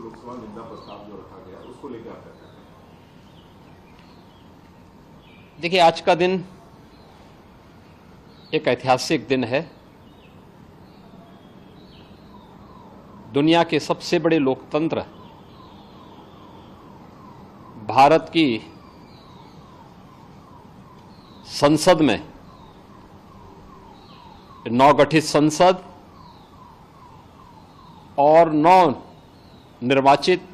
लोकसभा निंदा प्रस्ताव जो रखा गया उसको लेकर आप क्या कहते हैं? देखिए, आज का दिन एक ऐतिहासिक दिन है। दुनिया के सबसे बड़े लोकतंत्र भारत की संसद में नवगठित संसद और नव निर्वाचित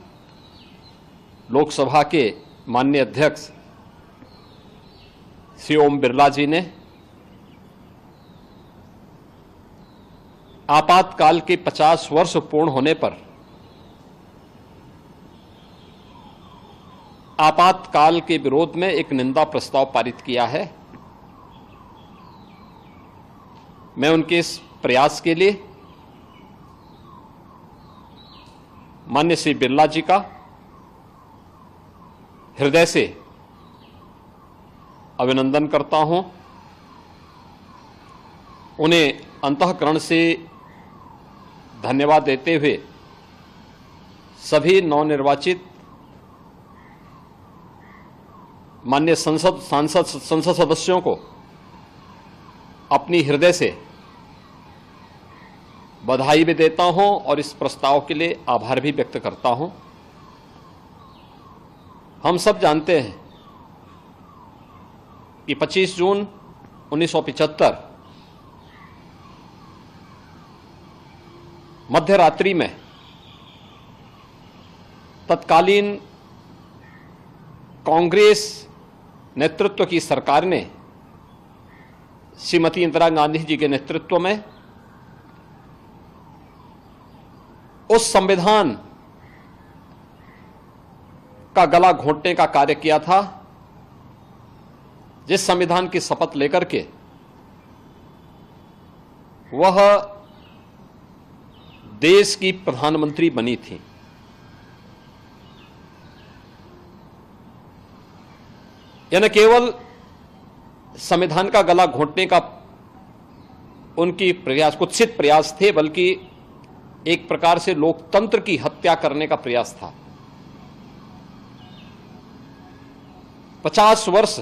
लोकसभा के माननीय अध्यक्ष श्री ओम बिरला जी ने आपातकाल के 50 वर्ष पूर्ण होने पर आपातकाल के विरोध में एक निंदा प्रस्ताव पारित किया है। मैं उनके इस प्रयास के लिए माननीय श्री बिरला जी का हृदय से अभिनंदन करता हूं। उन्हें अंतःकरण से धन्यवाद देते हुए सभी नवनिर्वाचित माननीय संसद सदस्यों को अपनी हृदय से बधाई भी देता हूं और इस प्रस्ताव के लिए आभार भी व्यक्त करता हूं। हम सब जानते हैं कि 25 जून 1975 मध्य रात्रि में तत्कालीन कांग्रेस नेतृत्व की सरकार ने श्रीमती इंदिरा गांधी जी के नेतृत्व में उस संविधान का गला घोंटने का कार्य किया था जिस संविधान की शपथ लेकर के वह देश की प्रधानमंत्री बनी थी। यह न केवल संविधान का गला घोंटने का उनकी प्रयास कुत्सित प्रयास थे, बल्कि एक प्रकार से लोकतंत्र की हत्या करने का प्रयास था। 50 वर्ष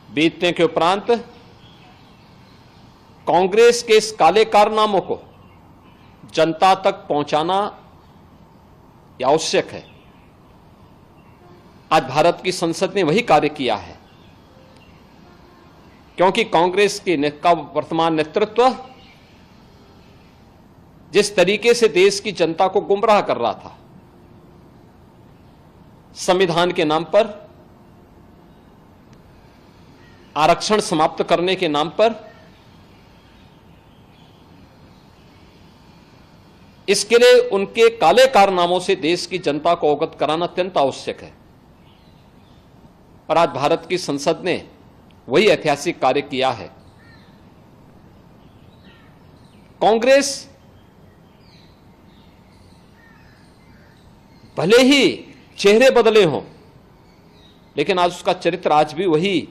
बीतने के उपरांत कांग्रेस के इस काले कारनामों को जनता तक पहुंचाना आवश्यक है। आज भारत की संसद ने वही कार्य किया है, क्योंकि कांग्रेस का वर्तमान नेतृत्व जिस तरीके से देश की जनता को गुमराह कर रहा था, संविधान के नाम पर, आरक्षण समाप्त करने के नाम पर, इसके लिए उनके काले कारनामों से देश की जनता को अवगत कराना अत्यंत आवश्यक है। और आज भारत की संसद ने वही ऐतिहासिक कार्य किया है। कांग्रेस भले ही चेहरे बदले हों, लेकिन आज उसका चरित्र आज भी वही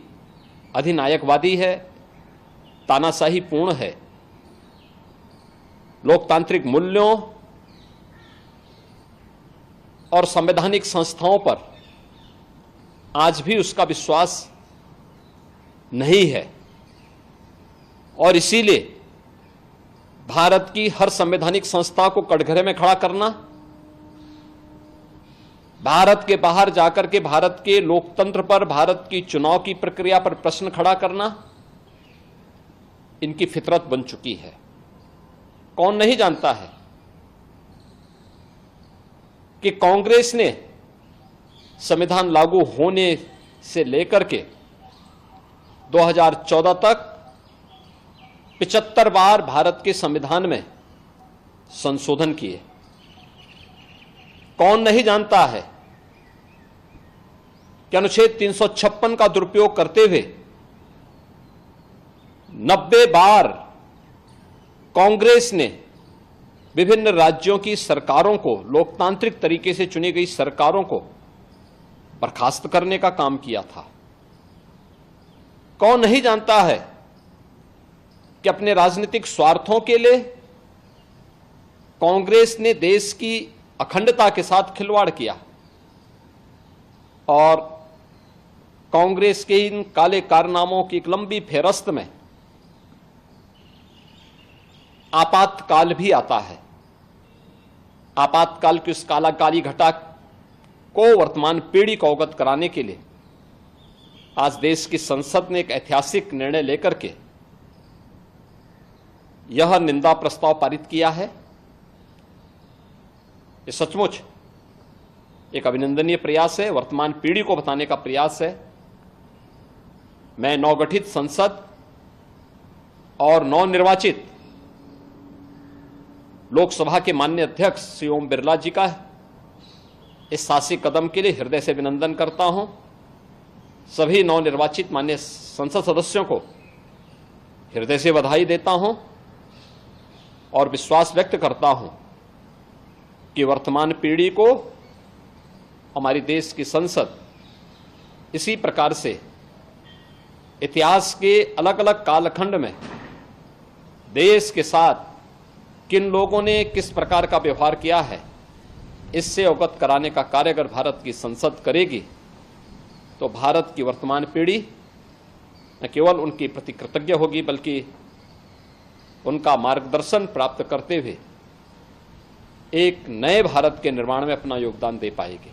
अधिनायकवादी है, तानाशाही पूर्ण है। लोकतांत्रिक मूल्यों और संवैधानिक संस्थाओं पर आज भी उसका विश्वास नहीं है। और इसीलिए भारत की हर संवैधानिक संस्था को कटघरे में खड़ा करना, भारत के बाहर जाकर के भारत के लोकतंत्र पर, भारत की चुनाव की प्रक्रिया पर प्रश्न खड़ा करना, इनकी फितरत बन चुकी है। कौन नहीं जानता है कि कांग्रेस ने संविधान लागू होने से लेकर के 2014 तक 75 बार भारत के संविधान में संशोधन किए। कौन नहीं जानता है कि अनुच्छेद 356 का दुरुपयोग करते हुए 90 बार कांग्रेस ने विभिन्न राज्यों की सरकारों को, लोकतांत्रिक तरीके से चुनी गई सरकारों को बर्खास्त करने का काम किया था। कौन नहीं जानता है कि अपने राजनीतिक स्वार्थों के लिए कांग्रेस ने देश की अखंडता के साथ खिलवाड़ किया और कांग्रेस के इन काले कारनामों की एक लंबी फेहरिस्त में आपातकाल भी आता है। आपातकाल की उस काली घटा को वर्तमान पीढ़ी को अवगत कराने के लिए आज देश की संसद ने एक ऐतिहासिक निर्णय लेकर के यह निंदा प्रस्ताव पारित किया है। ये सचमुच एक अभिनंदनीय प्रयास है, वर्तमान पीढ़ी को बताने का प्रयास है। मैं नवगठित संसद और नवनिर्वाचित लोकसभा के माननीय अध्यक्ष श्री ओम बिरला जी का इस साहसिक कदम के लिए हृदय से अभिनंदन करता हूं। सभी नवनिर्वाचित माननीय संसद सदस्यों को हृदय से बधाई देता हूं और विश्वास व्यक्त करता हूं कि वर्तमान पीढ़ी को हमारी देश की संसद इसी प्रकार से इतिहास के अलग अलग कालखंड में देश के साथ किन लोगों ने किस प्रकार का व्यवहार किया है, इससे अवगत कराने का कार्य अगर भारत की संसद करेगी तो भारत की वर्तमान पीढ़ी न केवल उनके प्रति कृतज्ञ होगी बल्कि उनका मार्गदर्शन प्राप्त करते हुए एक नए भारत के निर्माण में अपना योगदान दे पाएगी।